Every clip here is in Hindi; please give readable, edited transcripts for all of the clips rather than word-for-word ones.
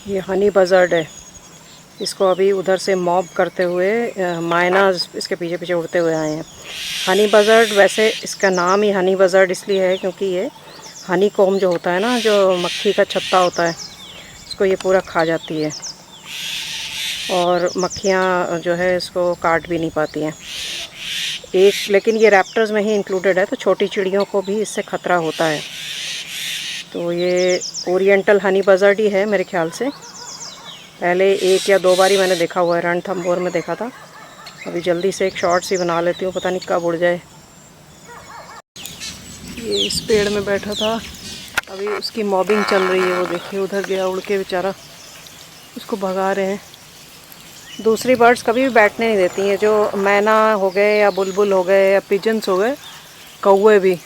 ये हनी बजर्ड है। इसको अभी उधर से मॉब करते हुए मायनाज इसके पीछे पीछे उड़ते हुए आए हैं। हनी बजर्ड, वैसे इसका नाम ही हनी बजर्ड इसलिए है क्योंकि ये हनी कॉम जो होता है ना, जो मक्खी का छत्ता होता है, इसको ये पूरा खा जाती है और मक्खियाँ जो है इसको काट भी नहीं पाती हैं। लेकिन ये रैप्टर्स में ही इंक्लूडेड है, तो छोटी चिड़ियों को भी इससे खतरा होता है। तो ये ओरिएंटल हनी बजर्ड ही है मेरे ख्याल से। पहले 1 या 2 बार ही मैंने देखा हुआ है, रणथंभौर में देखा था। अभी जल्दी से एक शॉर्ट्स ही बना लेती हूँ, पता नहीं कब उड़ जाए। ये इस पेड़ में बैठा था, अभी उसकी मॉबिंग चल रही है। वो देखिए उधर गया उड़ के बेचारा, उसको भगा रहे हैं। दूसरी बर्ड्स कभी भी बैठने नहीं देती हैं, जो मैना हो गए या बुलबुल हो गए या पिजन्स हो गए, कौवे भी,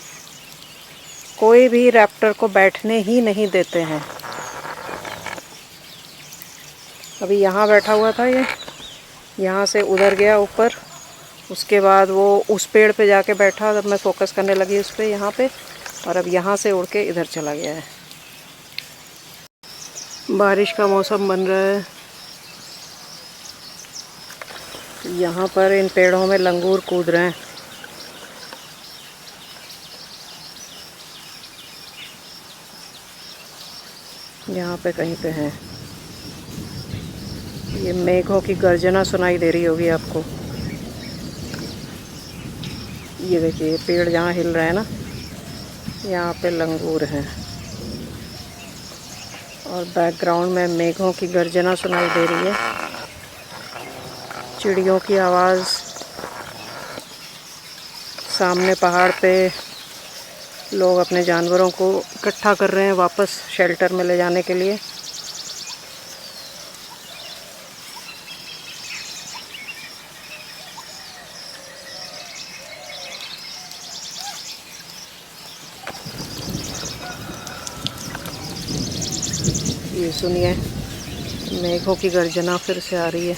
कोई भी रैप्टर को बैठने ही नहीं देते हैं। अभी यहाँ बैठा हुआ था ये, यहाँ से उधर गया ऊपर, उसके बाद वो उस पेड़ पे जाके बैठा, तब मैं फोकस करने लगी उस पे, यहाँ पे, और अब यहाँ से उड़ के इधर चला गया है। बारिश का मौसम बन रहा है। यहाँ पर इन पेड़ों में लंगूर कूद रहे हैं। यहाँ पे कहीं पे हैं। ये मेघों की गर्जना सुनाई दे रही होगी आपको। ये देखिए पेड़ जहाँ हिल रहा है ना, यहाँ पे लंगूर हैं और बैकग्राउंड में मेघों की गर्जना सुनाई दे रही है, चिड़ियों की आवाज़। सामने पहाड़ पे लोग अपने जानवरों को इकट्ठा कर रहे हैं वापस शेल्टर में ले जाने के लिए। ये सुनिए, मेघों की गर्जना फिर से आ रही है।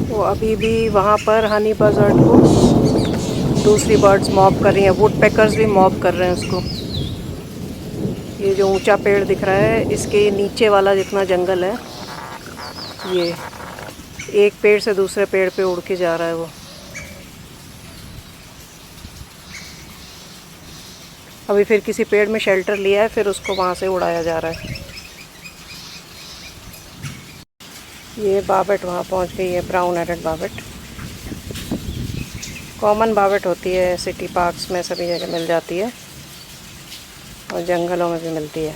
वो अभी भी वहाँ पर हनी बजर्ड को दूसरी बर्ड्स मॉब कर रही हैं, वुड पेकर्स भी मॉब कर रहे हैं उसको। ये जो ऊंचा पेड़ दिख रहा है, इसके नीचे वाला जितना जंगल है, ये एक पेड़ से दूसरे पेड़ पे उड़ के जा रहा है वो। अभी फिर किसी पेड़ में शेल्टर लिया है, फिर उसको वहाँ से उड़ाया जा रहा है। ये बाबेट वहाँ पहुँच गई है, brown headed Babette. Common Babette होती है, सिटी पार्क्स में सभी जगह मिल जाती है और जंगलों में भी मिलती है।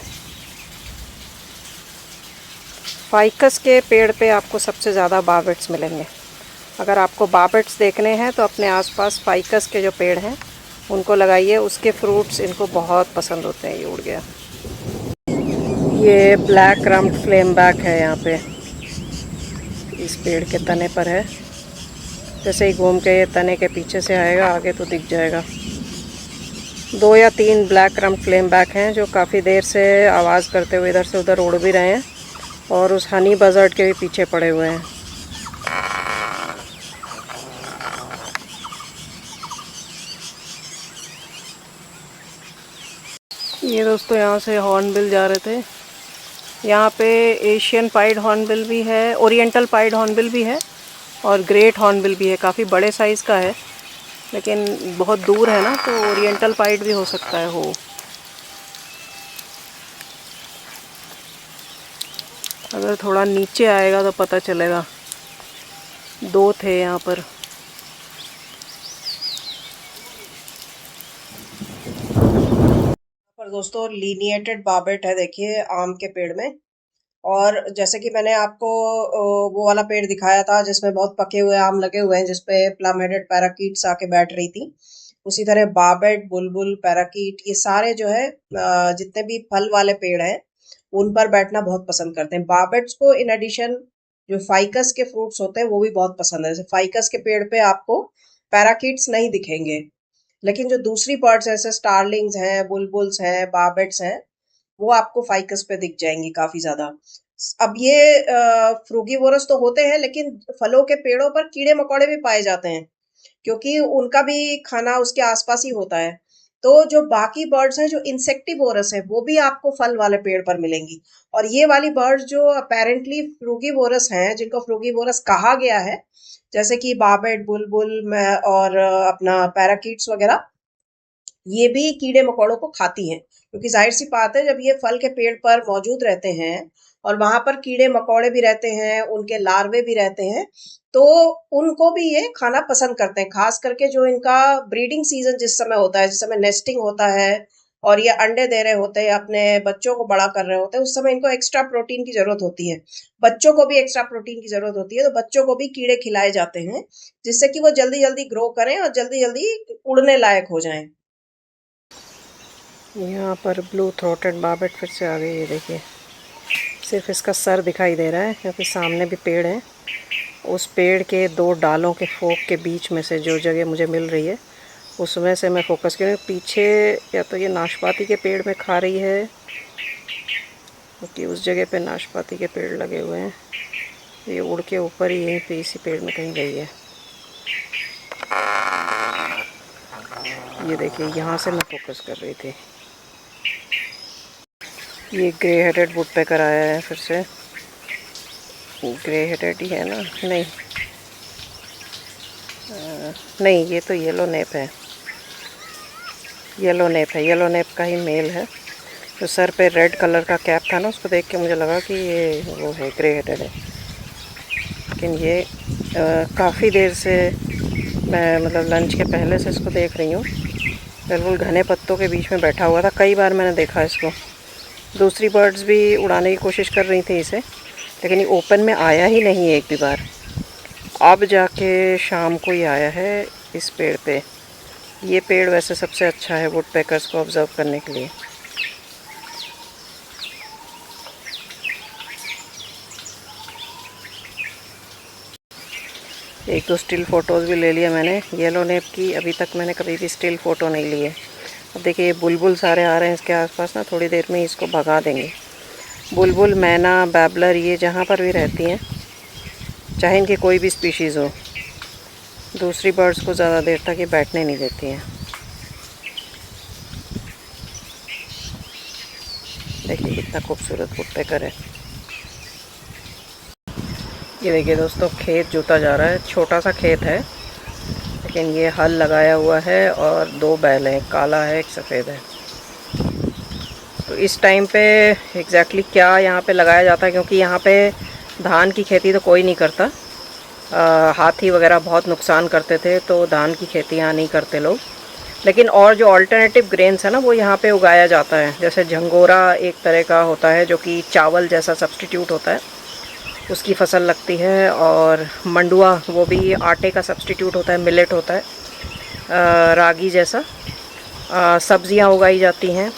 फाइकस के पेड़ पे आपको सबसे ज़्यादा बाबेट्स मिलेंगे। अगर आपको बाबेट्स देखने हैं तो अपने आसपास फाइकस के जो पेड़ हैं उनको लगाइए, उसके फ्रूट्स इनको बहुत पसंद होते हैं। ये उड़ गया। ये ब्लैक रम्ड फ्लेम बैक है, यहाँ पे इस पेड़ के तने पर है। जैसे ही घूम के ये तने के पीछे से आएगा आगे तो दिख जाएगा। 2 या 3 ब्लैक रम्ड फ्लेम बैक हैं जो काफ़ी देर से आवाज़ करते हुए इधर से उधर उड़ भी रहे हैं और उस हनी बजर्ड के भी पीछे पड़े हुए हैं। ये दोस्तों यहाँ से हॉर्नबिल जा रहे थे। यहाँ पे एशियन पाइड हॉर्नबिल भी है, ओरिएंटल पाइड हॉर्नबिल भी है और ग्रेट हॉर्नबिल भी है। काफ़ी बड़े साइज़ का है, लेकिन बहुत दूर है ना, तो ओरिएंटल पाइड भी हो सकता है हो। अगर थोड़ा नीचे आएगा तो पता चलेगा। 2 थे यहाँ पर। दोस्तों लीनिएटेड बाबेट है, देखिए आम के पेड़ में। और जैसे कि मैंने आपको वो वाला पेड़ दिखाया था जिसमें बहुत पके हुए आम लगे हुए हैं, जिसपे प्लम हेडेड पैराकीट्स आके बैठ रही थी, उसी तरह बाबेट, बुलबुल, पैराकीट, ये सारे जो है जितने भी फल वाले पेड़ हैं उन पर बैठना बहुत पसंद करते हैं। बाबेट्स को इन एडिशन जो फाइकस के फ्रूट्स होते हैं वो भी बहुत पसंद है। जैसे फाइकस के पेड़ पे आपको पैराकीट्स नहीं दिखेंगे, लेकिन जो दूसरी बर्ड्स जैसे स्टारलिंग्स हैं, बुलबुल्स हैं, बाबेट्स हैं, वो आपको फाइकस पे दिख जाएंगी काफी ज्यादा। अब ये फ्रूगीवोरस तो होते हैं, लेकिन फलों के पेड़ों पर कीड़े मकोड़े भी पाए जाते हैं, क्योंकि उनका भी खाना उसके आसपास ही होता है। तो जो बाकी बर्ड्स हैं जो इंसेक्टिवोरस है वो भी आपको फल वाले पेड़ पर मिलेंगी। और ये वाली बर्ड्स जो अपेरेंटली फ्रूगीवोरस हैं, जिनको फ्रूगीवोरस कहा गया है, जैसे कि बाबेट, बुलबुल और अपना पैराकीट्स वगैरह, ये भी कीड़े मकोड़ों को खाती हैं, क्योंकि जाहिर सी बात है जब ये फल के पेड़ पर मौजूद रहते हैं और वहां पर कीड़े मकोड़े भी रहते हैं, उनके लार्वे भी रहते हैं, तो उनको भी ये खाना पसंद करते हैं। खास करके जो इनका ब्रीडिंग सीजन जिस समय होता है, जिस समय नेस्टिंग होता है और ये अंडे दे रहे होते हैं, अपने बच्चों को बड़ा कर रहे होते हैं, उस समय इनको एक्स्ट्रा प्रोटीन की जरूरत होती है। बच्चों को भी एक्स्ट्रा प्रोटीन की जरूरत होती है, तो बच्चों को भी कीड़े खिलाए जाते हैं, जिससे कि वो जल्दी जल्दी ग्रो करें और जल्दी जल्दी उड़ने लायक हो जाएं। यहाँ पर ब्लू थ्रोटेड बाबेट फिर से आ गई, ये देखिए। सिर्फ इसका सर दिखाई दे रहा है क्योंकि सामने भी पेड़ है। उस पेड़ के दो डालों के फोक के बीच में से जो जगह मुझे मिल रही है उसमें से मैं फोकस कर रही हूँ। पीछे या तो ये नाशपाती के पेड़ में खा रही है, क्योंकि उस जगह पे नाशपाती के पेड़ लगे हुए हैं। ये उड़ के ऊपर ही यहीं पे इसी पेड़ में कहीं गई है। ये देखिए, यहाँ से मैं फोकस कर रही थी। ये ग्रे हेडेड वुडपेकर आया है फिर से। ग्रे हेडेड ही है ना? नहीं नहीं, ये तो येलो नेप है। येलो नेप का ही मेल है। तो सर पे रेड कलर का कैप था ना, उसको देख के मुझे लगा कि ये वो है, ग्रे हेडेड है। लेकिन ये काफ़ी देर से मैं मतलब लंच के पहले से इसको देख रही हूँ। बिल्कुल घने पत्तों के बीच में बैठा हुआ था। कई बार मैंने देखा इसको। दूसरी बर्ड्स भी उड़ाने की कोशिश कर रही थी इसे, लेकिन ये ओपन में आया ही नहीं एक भी बार। अब जाके शाम को ही आया है इस पेड़ पे। ये पेड़ वैसे सबसे अच्छा है वुडपेकर्स को ऑब्जर्व करने के लिए। एक दो स्टिल फ़ोटोज़ भी ले लिया मैंने येलो नेप की। अभी तक मैंने कभी भी स्टिल फ़ोटो नहीं ली है। अब देखिए, ये बुलबुल सारे आ रहे हैं इसके आसपास ना, थोड़ी देर में इसको भगा देंगे। बुलबुल, मैना, बैबलर, ये जहाँ पर भी रहती हैं, चाहे इनकी कोई भी स्पीशीज़ हो, दूसरी बर्ड्स को ज़्यादा देर तक ये बैठने नहीं देती हैं। देखिए कितना खूबसूरत वुडपेकर है। ये देखिए दोस्तों, खेत जोता जा रहा है। छोटा सा खेत है, लेकिन ये हल लगाया हुआ है और दो बैल हैं, एक काला है एक सफ़ेद है। तो इस टाइम पे एग्जैक्टली क्या यहाँ पे लगाया जाता है, क्योंकि यहाँ पे धान की खेती तो कोई नहीं करता। हाथी वगैरह बहुत नुकसान करते थे, तो धान की खेती यहाँ नहीं करते लोग। लेकिन और जो अल्टरनेटिव ग्रेन्स है ना, वो यहाँ पे उगाया जाता है। जैसे झंगोरा एक तरह का होता है जो कि चावल जैसा सब्सटीट्यूट होता है, उसकी फसल लगती है। और मंडुआ, वो भी आटे का सब्सटीट्यूट होता है, मिलेट होता है, रागी जैसा। सब्जियाँ उगाई जाती हैं।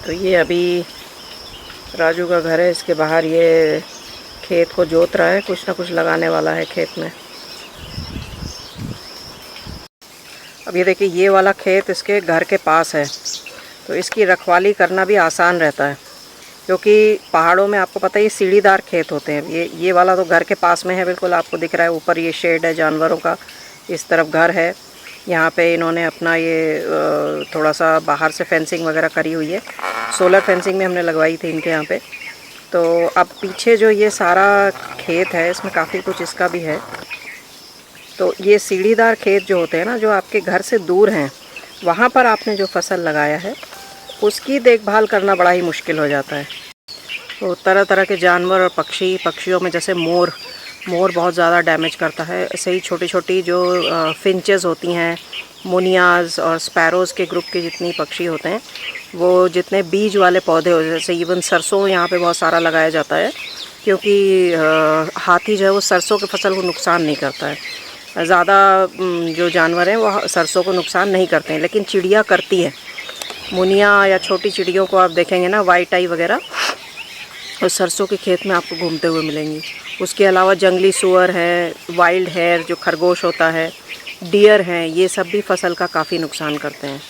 तो ये अभी राजू का घर है, इसके बाहर ये खेत को जोत रहा है, कुछ ना कुछ लगाने वाला है खेत में। अब ये देखिए, ये वाला खेत इसके घर के पास है, तो इसकी रखवाली करना भी आसान रहता है, क्योंकि पहाड़ों में आपको पता है ये सीढ़ीदार खेत होते हैं। ये वाला तो घर के पास में है, बिल्कुल आपको दिख रहा है। ऊपर ये शेड है जानवरों का, इस तरफ घर है। यहाँ पे इन्होंने अपना ये थोड़ा सा बाहर से फेंसिंग वगैरह करी हुई है। सोलर फेंसिंग में हमने लगवाई थी इनके यहाँ पे। तो अब पीछे जो ये सारा खेत है, इसमें काफ़ी कुछ इसका भी है। तो ये सीढ़ीदार खेत जो होते हैं ना, जो आपके घर से दूर हैं, वहाँ पर आपने जो फसल लगाया है उसकी देखभाल करना बड़ा ही मुश्किल हो जाता है। तो तरह तरह के जानवर और पक्षियों में जैसे मोर बहुत ज़्यादा डैमेज करता है। ऐसे ही छोटी छोटी जो फिंचेस होती हैं, मुनियाज़ और स्पैरोज़ के ग्रुप के जितनी पक्षी होते हैं, वो जितने बीज वाले पौधे हो, जैसे इवन सरसों यहाँ पे बहुत सारा लगाया जाता है, क्योंकि हाथी जो है वो सरसों की फसल को नुकसान नहीं करता है। ज़्यादा जो जानवर हैं वो सरसों को नुकसान नहीं करते हैं, लेकिन चिड़िया करती है। मुनिया या छोटी चिड़ियों को आप देखेंगे ना, वाइट आई वगैरह, और सरसों के खेत में आपको घूमते हुए मिलेंगी। उसके अलावा जंगली सूअर है, वाइल्ड हेयर जो खरगोश होता है, डियर हैं, ये सब भी फसल का काफ़ी नुकसान करते हैं।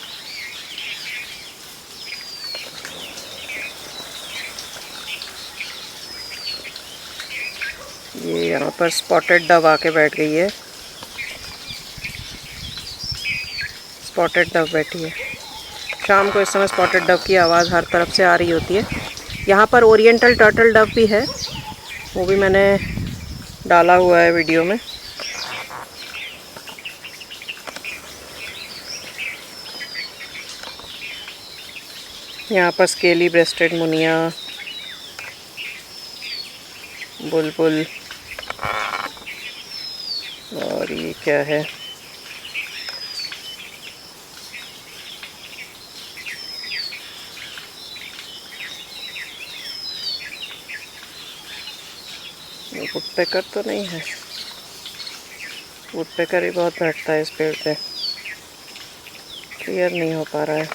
ये यहाँ पर स्पॉटेड डव आके बैठ गई है। स्पॉटेड डव बैठी है। शाम को इस समय स्पॉटेड डव की आवाज़ हर तरफ से आ रही होती है। यहाँ पर ओरिएंटल टर्टल डव भी है, वो भी मैंने डाला हुआ है वीडियो में। यहाँ पर स्केली ब्रेस्टेड मुनिया, बुलबुल, और ये क्या है, वुडपेकर तो नहीं है, वुडपेकर ही बहुत बैठता है इस पेड़ पे, क्लियर नहीं हो पा रहा है।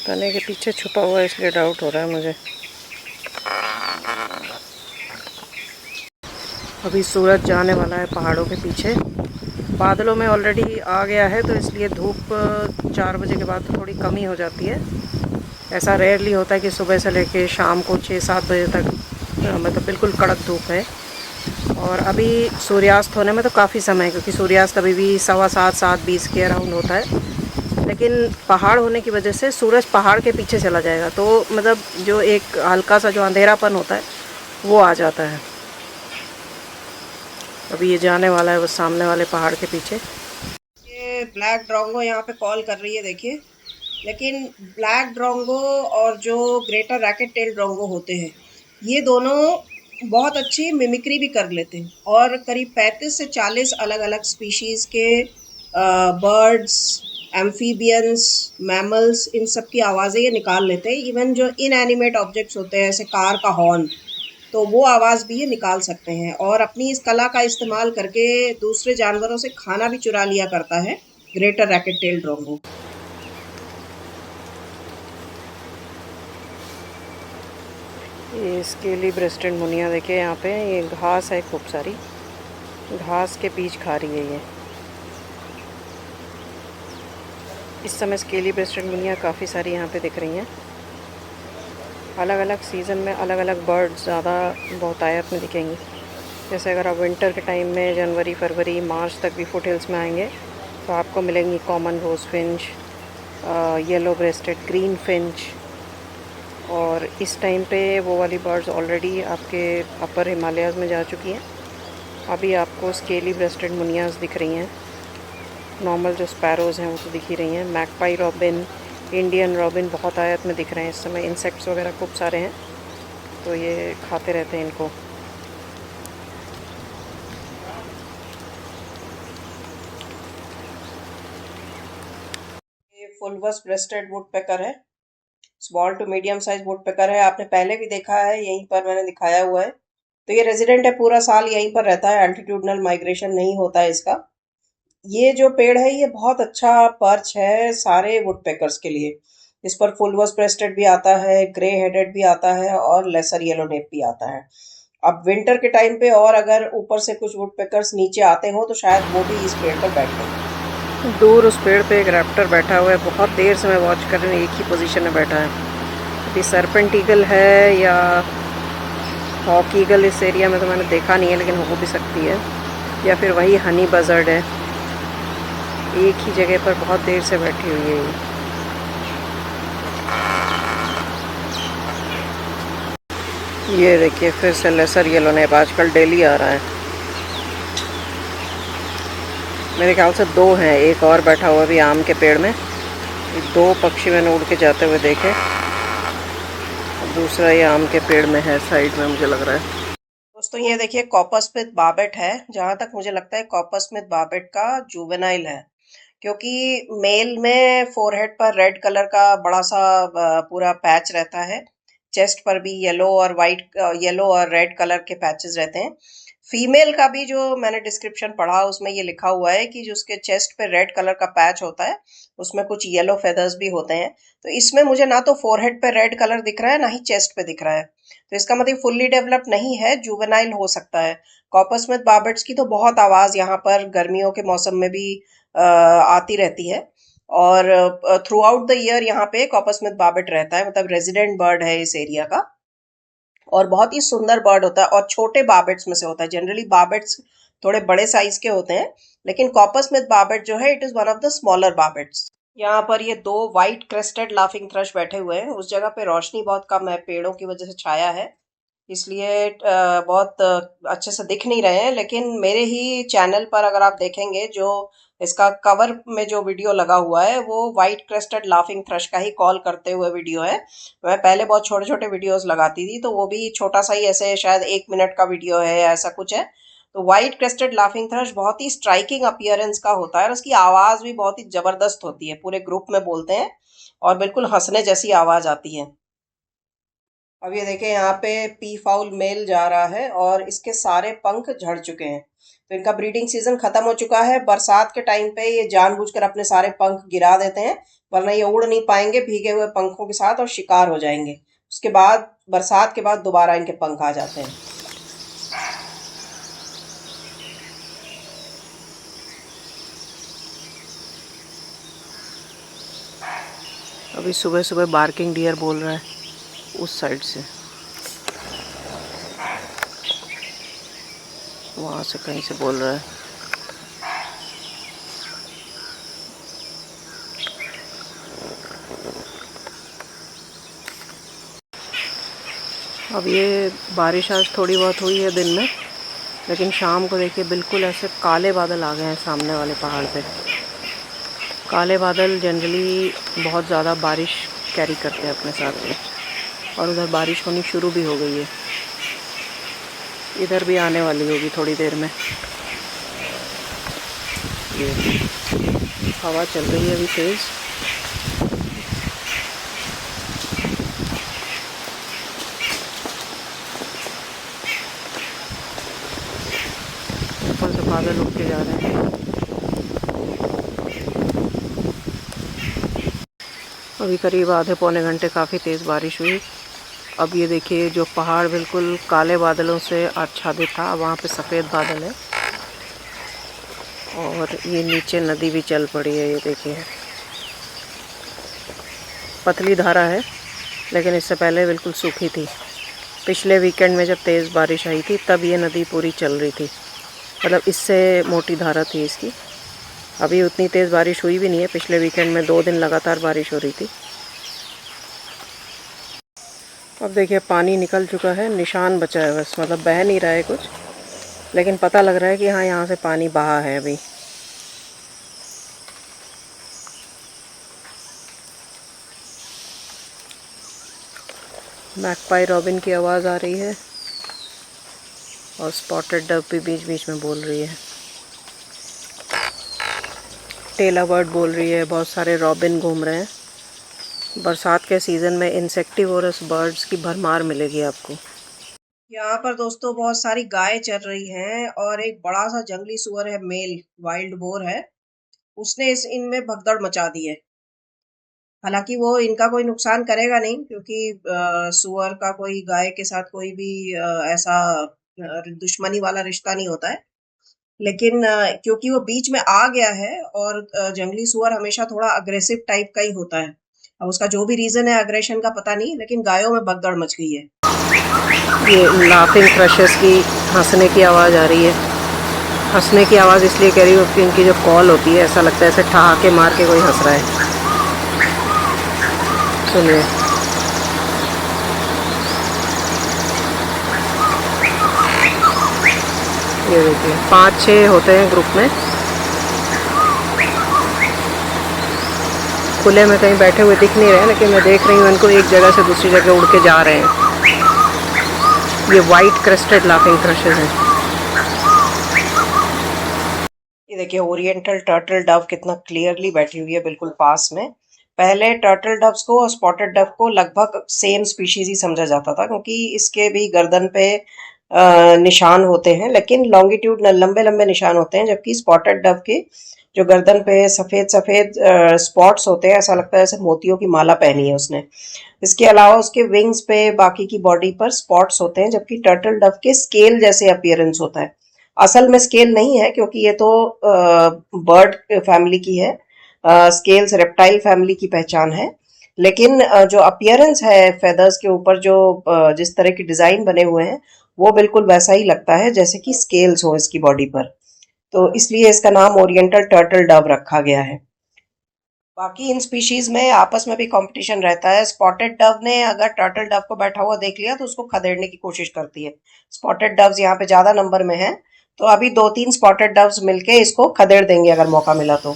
तने के पीछे छुपा हुआ है इसलिए डाउट हो रहा है मुझे। अभी सूरज जाने वाला है पहाड़ों के पीछे, बादलों में ऑलरेडी आ गया है, तो इसलिए धूप 4 बजे के बाद थोड़ी कमी हो जाती है। ऐसा रेयरली होता है कि सुबह से लेके शाम को 6-7 बजे तक मतलब बिल्कुल कड़क धूप है। और अभी सूर्यास्त होने में तो काफ़ी समय है, क्योंकि सूर्यास्त अभी भी 7:15-7:20 के अराउंड होता है, लेकिन पहाड़ होने की वजह से सूरज पहाड़ के पीछे चला जाएगा, तो मतलब जो एक हल्का सा जो अंधेरापन होता है वो आ जाता है। अभी ये जाने वाला है वो सामने वाले पहाड़ के पीछे। ये ब्लैक ड्रोंगो यहाँ पे कॉल कर रही है, देखिए। लेकिन ब्लैक ड्रोंगो और जो ग्रेटर रैकेट टेल ड्रोंगो होते हैं, ये दोनों बहुत अच्छी मिमिक्री भी कर लेते हैं, और करीब 35 से 40 अलग अलग स्पीशीज के बर्ड्स, एम्फीबियंस, मैमल्स, इन सब की आवाज़ें ये निकाल लेते हैं। इवन जो इनएनिमेट ऑब्जेक्ट्स होते हैं, जैसे कार का हॉर्न, तो वो आवाज़ भी ये निकाल सकते हैं। और अपनी इस कला का इस्तेमाल करके दूसरे जानवरों से खाना भी चुरा लिया करता है ग्रेटर रैकेट टेल ड्रोंगो। ये स्केली ब्रेस्टेड मुनिया देखिए, यहाँ पे ये घास है, खूब सारी घास के बीज खा रही है ये। इस समय स्केली ब्रेस्टेड मुनिया काफ़ी सारी यहाँ पे दिख रही हैं। अलग अलग सीज़न में अलग अलग बर्ड्स ज़्यादा बहुतायत में दिखेंगी। जैसे अगर आप विंटर के टाइम में जनवरी, फरवरी, मार्च तक भी फुट हिल्स में आएंगे तो आपको मिलेंगी common rose finch, yellow breasted green finch, और इस टाइम पे वो वाली बर्ड्स ऑलरेडी आपके अपर हिमालयाज़ में जा चुकी हैं। अभी आपको स्केली ब्रेस्टेड मुनियाज़ दिख रही हैं। नॉर्मल जो स्पैरोज़ हैं वो तो दिख ही रही हैं। मैकपाई रॉबिन, इंडियन रॉबिन बहुत आयत में दिख रहे हैं इस समय। इंसेक्ट्स वगैरह खूब सारे हैं, तो ये खाते रहते हैं इनको। ये फुलवस ब्रेस्टेड वुडपेकर है, small to medium size woodpecker है। आपने पहले भी देखा है, यहीं पर मैंने दिखाया हुआ है। तो ये रेजिडेंट है, पूरा साल यहीं पर रहता है, एल्टीट्यूडनल माइग्रेशन नहीं होता है इसका। ये जो पेड़ है ये बहुत अच्छा पर्च है सारे वुडपेकर्स के लिए। इस पर फुलवस ब्रेस्टेड भी आता है, ग्रे हेडेड भी आता है, और लेसर येलो नेप भी आता है। अब विंटर के टाइम पे और अगर ऊपर से कुछ वुडपेकर्स नीचे आते हो तो शायद वो भी इस पेड़ पर बैठे। दूर उस पेड़ पे एक रैप्टर बैठा हुआ है, बहुत देर से मैं वॉच कर रही हूँ, एक ही पोजीशन में बैठा है। अभी सरपेंट ईगल है या हॉक ईगल इस एरिया में तो मैंने देखा नहीं है, लेकिन हो भी सकती है, या फिर वही हनी बजर्ड है। एक ही जगह पर बहुत देर से बैठी हुई है ये देखिए फिर से लेसर येलो नेप आजकल डेली आ रहा है। मेरे ख्याल से 2 हैं, एक और बैठा हुआ भी आम के पेड़ में। 2 पक्षी मैंने उड़ के जाते हुए देखे, दूसरा ये आम के पेड़ में है साइड में, मुझे लग रहा है। दोस्तों ये देखिए कॉपर स्मिथ बार्बेट है। जहां तक मुझे लगता है कॉपर स्मिथ बार्बेट का जुवेनाइल है, क्योंकि मेल में फोरहेड पर रेड कलर का बड़ा सा पूरा पैच रहता है। चेस्ट पर भी येलो और वाइट, येलो और रेड कलर के पैचेस रहते हैं। फीमेल का भी जो मैंने डिस्क्रिप्शन पढ़ा उसमें ये लिखा हुआ है कि जो उसके चेस्ट पे रेड कलर का पैच होता है उसमें कुछ येलो फेदर्स भी होते हैं। तो इसमें मुझे ना तो फोरहेड पे रेड कलर दिख रहा है, ना ही चेस्ट पे दिख रहा है। तो इसका मतलब फुल्ली डेवलप्ड नहीं है, जुवेनाइल हो सकता है। कॉपर स्मिथ बार्बेट्स की तो बहुत आवाज यहाँ पर गर्मियों के मौसम में भी आती रहती है, और थ्रू आउट द ईयर यहाँ पे कॉपर स्मिथ बार्बेट रहता है, मतलब रेजिडेंट बर्ड है इस एरिया का। और बहुत ही सुंदर बर्ड होता है और छोटे बार्बेट्स में से होता है। जनरली बार्बेट्स थोड़े बड़े साइज के होते हैं, लेकिन कॉपर स्मिथ बार्बेट जो है it is one of the smaller barbets. यहाँ पर ये दो व्हाइट क्रेस्टेड लाफिंग थ्रश बैठे हुए हैं। उस जगह पे रोशनी बहुत कम है, पेड़ों की वजह से छाया है, इसलिए बहुत अच्छे से दिख नहीं रहे हैं। लेकिन मेरे ही चैनल पर अगर आप देखेंगे, जो इसका कवर में जो वीडियो लगा हुआ है वो व्हाइट क्रेस्टेड लाफिंग थ्रश का ही कॉल करते हुए वीडियो है। मैं पहले बहुत छोटे छोटे वीडियोस लगाती थी, तो वो भी छोटा सा ही ऐसे शायद 1 मिनट का वीडियो है या ऐसा कुछ है। तो व्हाइट क्रेस्टेड लाफिंग थ्रश बहुत ही स्ट्राइकिंग अपीयरेंस का होता है और उसकी आवाज भी बहुत ही जबरदस्त होती है। पूरे ग्रुप में बोलते हैं और बिल्कुल हंसने जैसी आवाज आती है। अब ये देखें, यहाँ पे पी फाउल मेल जा रहा है और इसके सारे पंख झड़ चुके हैं। तो इनका ब्रीडिंग सीजन खत्म हो चुका है। बरसात के टाइम पे ये जानबूझकर अपने सारे पंख गिरा देते हैं, वरना ये उड़ नहीं पाएंगे भीगे हुए पंखों के साथ और शिकार हो जाएंगे। उसके बाद बरसात के बाद दोबारा इनके पंख आ जाते हैं। अभी सुबह सुबह बार्किंग डियर बोल रहा है उस साइड से, वहाँ से कहीं से बोल रहा है। अब ये बारिश आज थोड़ी बहुत हुई है दिन में, लेकिन शाम को देखिए बिल्कुल ऐसे काले बादल आ गए हैं सामने वाले पहाड़ पे। काले बादल जनरली बहुत ज़्यादा बारिश कैरी करते हैं अपने साथ में, और उधर बारिश होनी शुरू भी हो गई है। इधर भी आने वाली होगी थोड़ी देर में। ये हवा चल रही है अभी तेज़। ऊपर से बादल उठ के जा रहे हैं। अभी करीब आधे पौने घंटे काफ़ी तेज़ बारिश हुई। अब ये देखिए, जो पहाड़ बिल्कुल काले बादलों से आच्छादित था, वहाँ पे सफ़ेद बादल है और ये नीचे नदी भी चल पड़ी है। ये देखिए, पतली धारा है, लेकिन इससे पहले बिल्कुल सूखी थी। पिछले वीकेंड में जब तेज़ बारिश आई थी तब ये नदी पूरी चल रही थी, मतलब इससे मोटी धारा थी इसकी। अभी उतनी तेज़ बारिश हुई भी नहीं है। पिछले वीकेंड में 2 दिन लगातार बारिश हो रही थी। अब देखिए पानी निकल चुका है, निशान बचा है बस, मतलब बह नहीं रहा है कुछ, लेकिन पता लग रहा है कि हाँ यहाँ से पानी बहा है अभी। मैकपाई रॉबिन की आवाज़ आ रही है और स्पॉटेड डव भी बीच बीच में बोल रही है। टेला बर्ड बोल रही है, बहुत सारे रॉबिन घूम रहे हैं। बरसात के सीज़न में इंसेक्टिवोरस बर्ड्स की भरमार मिलेगी आपको। यहाँ पर दोस्तों बहुत सारी गाय चर रही हैं और एक बड़ा सा जंगली सुअर है, मेल वाइल्ड बोर है, उसने इनमें भगदड़ मचा दी है। हालांकि वो इनका कोई नुकसान करेगा नहीं, क्योंकि सुअर का कोई गाय के साथ कोई भी ऐसा दुश्मनी वाला रिश्ता नहीं होता है। लेकिन क्योंकि वो बीच में आ गया है और जंगली सुअर हमेशा थोड़ा अग्रेसिव टाइप का ही होता है। अब उसका जो भी रीजन है अग्रेशन का पता नहीं, लेकिन गायों में भगदड़ मच गई है। ये लाफिंग थ्रशेस की हंसने की आवाज़ आ रही है। हंसने की आवाज़ इसलिए कह रही हूँ कि इनकी जो कॉल होती है ऐसा लगता है ऐसे ठहाके मार के कोई हंस रहा है। सुनिए, ये देखिए 5-6 होते हैं ग्रुप में, खुले में कहीं बैठे हुए दिख नहीं रहे हैं, लेकिन मैं देख रही हूँ इनको एक जगह से दूसरी जगह उड़ के जा रहे हैं। ये वाइट क्रेस्टेड लाफिंग थ्रशेस हैं। ये देखिए ओरिएंटल टर्टल डव कितना क्लियरली बैठी हुई है बिल्कुल पास में। पहले टर्टल डव्स को और स्पॉटेड डव को लगभग सेम स्पीशीज ही समझा जाता था, क्योंकि इसके भी गर्दन पे निशान होते हैं, लेकिन लॉन्गिट्यूडनल लंबे लंबे निशान होते हैं, जबकि स्पॉटेड डव के जो गर्दन पे सफेद सफेद स्पॉट्स होते हैं, ऐसा लगता है जैसे मोतियों की माला पहनी है उसने। इसके अलावा उसके विंग्स पे, बाकी की बॉडी पर स्पॉट्स होते हैं, जबकि टर्टल डव के स्केल जैसे अपीयरेंस होता है। असल में स्केल नहीं है, क्योंकि ये तो बर्ड फैमिली की है। स्केल्स रेप्टाइल फैमिली की पहचान है। लेकिन जो अपीयरेंस है फेदर्स के ऊपर, जो जिस तरह की डिजाइन बने हुए हैं, वो बिल्कुल वैसा ही लगता है जैसे कि स्केल्स हो इसकी बॉडी पर। तो इसलिए इसका नाम ओरिएंटल टर्टल डव रखा गया है। बाकी इन स्पीशीज में आपस में भी कंपटीशन रहता है। स्पॉटेड डव ने अगर टर्टल डव को बैठा हुआ देख लिया तो उसको खदेड़ने की कोशिश करती है। स्पॉटेड डव्स यहाँ पे ज्यादा नंबर में हैं, तो अभी 2-3 स्पॉटेड डव्स मिलके इसको खदेड़ देंगे अगर मौका मिला तो।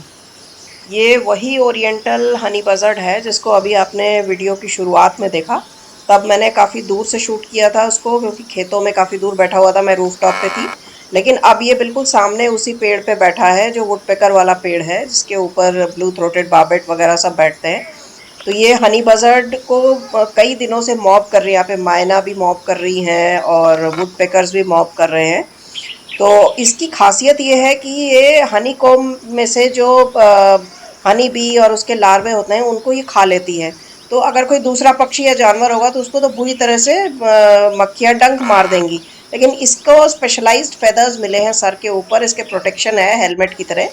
ये वही ओरिएंटल हनी बजर्ड है जिसको अभी आपने वीडियो की शुरुआत में देखा। तब मैंने काफ़ी दूर से शूट किया था उसको, क्योंकि खेतों में काफ़ी दूर बैठा हुआ था, मैं रूफटॉप पे थी। लेकिन अब ये बिल्कुल सामने उसी पेड़ पे बैठा है जो वुडपेकर वाला पेड़ है, जिसके ऊपर ब्लू थ्रोटेड बार्बेट वगैरह सब बैठते हैं। तो ये हनी बजर्ड को कई दिनों से मॉब कर रही है। यहाँ पे मायना भी मॉब कर रही हैं और वुडपेकर्स भी मॉब कर रहे हैं। तो इसकी खासियत ये है कि ये हनी कॉम्ब में से जो हनी बी और उसके लार्वे होते हैं उनको ये खा लेती है। तो अगर कोई दूसरा पक्षी या जानवर होगा तो उसको तो बुरी तरह से मक्खियाँ डंक मार देंगी। लेकिन इसको स्पेशलाइज्ड फेदर्स मिले हैं सर के ऊपर, इसके प्रोटेक्शन है हेलमेट की तरह।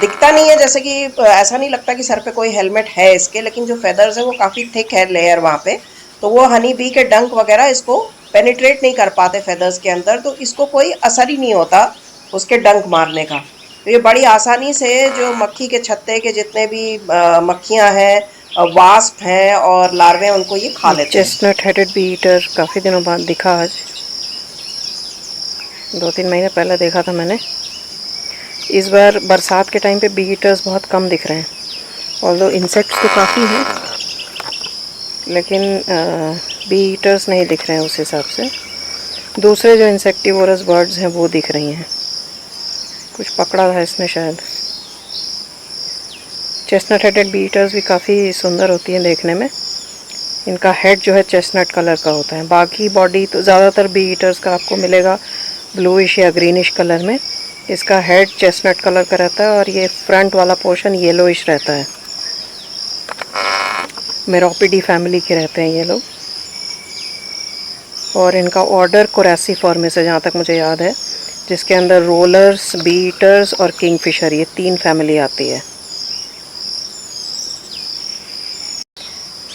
दिखता नहीं है, जैसे कि ऐसा नहीं लगता कि सर पे कोई हेलमेट है इसके, लेकिन जो फेदर्स है वो काफ़ी थिक है लेयर वहाँ पे। तो वो हनी बी के डंक वगैरह इसको पेनिट्रेट नहीं कर पाते फेदर्स के अंदर, तो इसको कोई असर ही नहीं होता उसके डंक मारने का। तो ये बड़ी आसानी से जो मक्खी के छत्ते के जितने भी मक्खियाँ हैं, वास्प हैं और लार्वे हैं, उनको ये खा लेते हैं। चेस्टनट हेडेड बी ईटर काफ़ी दिनों बाद दिखा आज, 2-3 महीने पहले देखा था मैंने। इस बार बरसात के टाइम पे बी ईटर्स बहुत कम दिख रहे हैं। ऑल्दो इंसेक्ट्स तो काफ़ी हैं, लेकिन बी ईटर्स नहीं दिख रहे हैं उस हिसाब से। दूसरे जो इंसेक्टिवोरस बर्ड्स हैं वो दिख रही हैं। कुछ पकड़ा था इसने शायद। चेस्टनट हेडेड बी ईटर्स भी काफ़ी सुंदर होती हैं देखने में। इनका हेड जो है चेस्टनट कलर का होता है। बाकी बॉडी तो ज़्यादातर बी ईटर्स का आपको मिलेगा ब्लूइश या ग्रीनिश कलर में। इसका हेड चेस्टनट कलर का रहता है और ये फ्रंट वाला पोर्शन येलोइश रहता है। मेरोपिडी फैमिली के रहते हैं ये लोग। और इनका ऑर्डर कोरेसिफॉर्मिस है जहाँ तक मुझे याद है, जिसके अंदर रोलर्स, बी ईटर्स और किंगफिशर, ये 3 फैमिली आती है।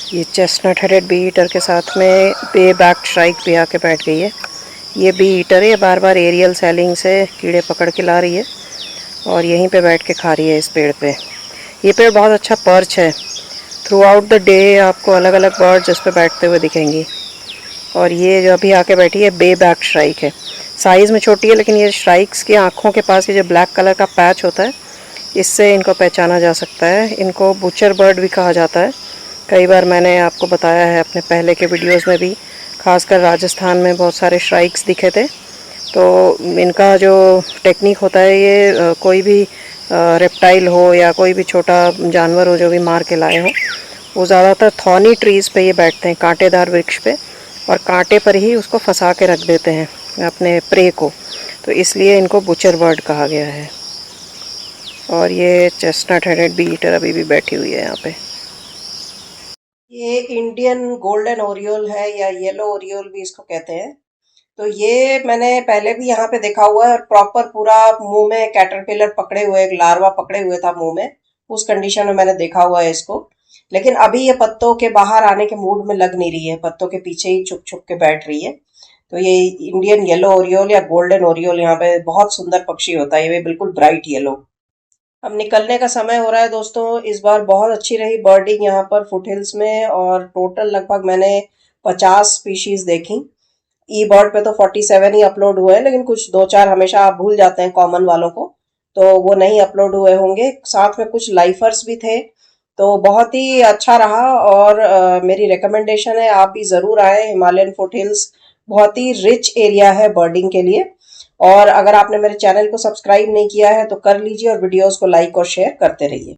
ये चेस्टनट हेडेड बी ईटर के साथ में पे बैक श्राइक भी आके बैठ गई है। ये बी ईटर है, बार बार एरियल सेलिंग से कीड़े पकड़ के ला रही है और यहीं पे बैठ के खा रही है इस पेड़ पे। ये पेड़ बहुत अच्छा पर्च है। थ्रू आउट द डे आपको अलग अलग बर्ड्स इस पे बैठते हुए दिखेंगी। और ये जो अभी आके बैठी है बे बैक श्राइक है। साइज़ में छोटी है, लेकिन ये श्राइक्स की आँखों के पास ये जो ब्लैक कलर का पैच होता है, इससे इनको पहचाना जा सकता है। इनको बुचर बर्ड भी कहा जाता है। कई बार मैंने आपको बताया है अपने पहले के वीडियोस में भी, खासकर राजस्थान में बहुत सारे श्राइक्स दिखे थे। तो इनका जो टेक्निक होता है, ये कोई भी रेप्टाइल हो या कोई भी छोटा जानवर हो जो भी मार के लाए हो, वो ज़्यादातर थॉर्नी ट्रीज़ पे ये बैठते हैं, कांटेदार वृक्ष पे, और कांटे पर ही उसको फंसा के रख देते हैं अपने प्रे को। तो इसलिए इनको बुचर बर्ड कहा गया है। और ये चेस्टनट हेडेड बी ईटर अभी भी बैठी हुई है यहाँ पे। ये इंडियन गोल्डन ओरियोल है या येलो ओरियोल भी इसको कहते हैं। तो ये मैंने पहले भी यहाँ पे देखा हुआ है और प्रॉपर पूरा मुंह में कैटरपिलर पकड़े हुए, एक लार्वा पकड़े हुए था मुंह में, उस कंडीशन में मैंने देखा हुआ है इसको। लेकिन अभी ये पत्तों के बाहर आने के मूड में लग नहीं रही है, पत्तों के पीछे ही छुप छुप के बैठ रही है। तो ये इंडियन येलो ओरियोल या गोल्डन ओरियोल यहाँ पे बहुत सुंदर पक्षी होता है, ये बिल्कुल ब्राइट येलो। अब निकलने का समय हो रहा है दोस्तों। इस बार बहुत अच्छी रही बर्डिंग यहाँ पर फुटहिल्स में, और टोटल लगभग मैंने 50 स्पीशीज देखी। ई बर्ड पे तो 47 ही अपलोड हुए हैं, लेकिन कुछ 2-4 हमेशा आप भूल जाते हैं कॉमन वालों को, तो वो नहीं अपलोड हुए होंगे। साथ में कुछ लाइफर्स भी थे। तो बहुत ही अच्छा रहा, और मेरी रिकमेंडेशन है आप भी ज़रूर आए हिमालयन फुटहिल्स। बहुत ही रिच एरिया है बर्डिंग के लिए। और अगर आपने मेरे चैनल को सब्सक्राइब नहीं किया है तो कर लीजिए, और वीडियोस को लाइक और शेयर करते रहिए।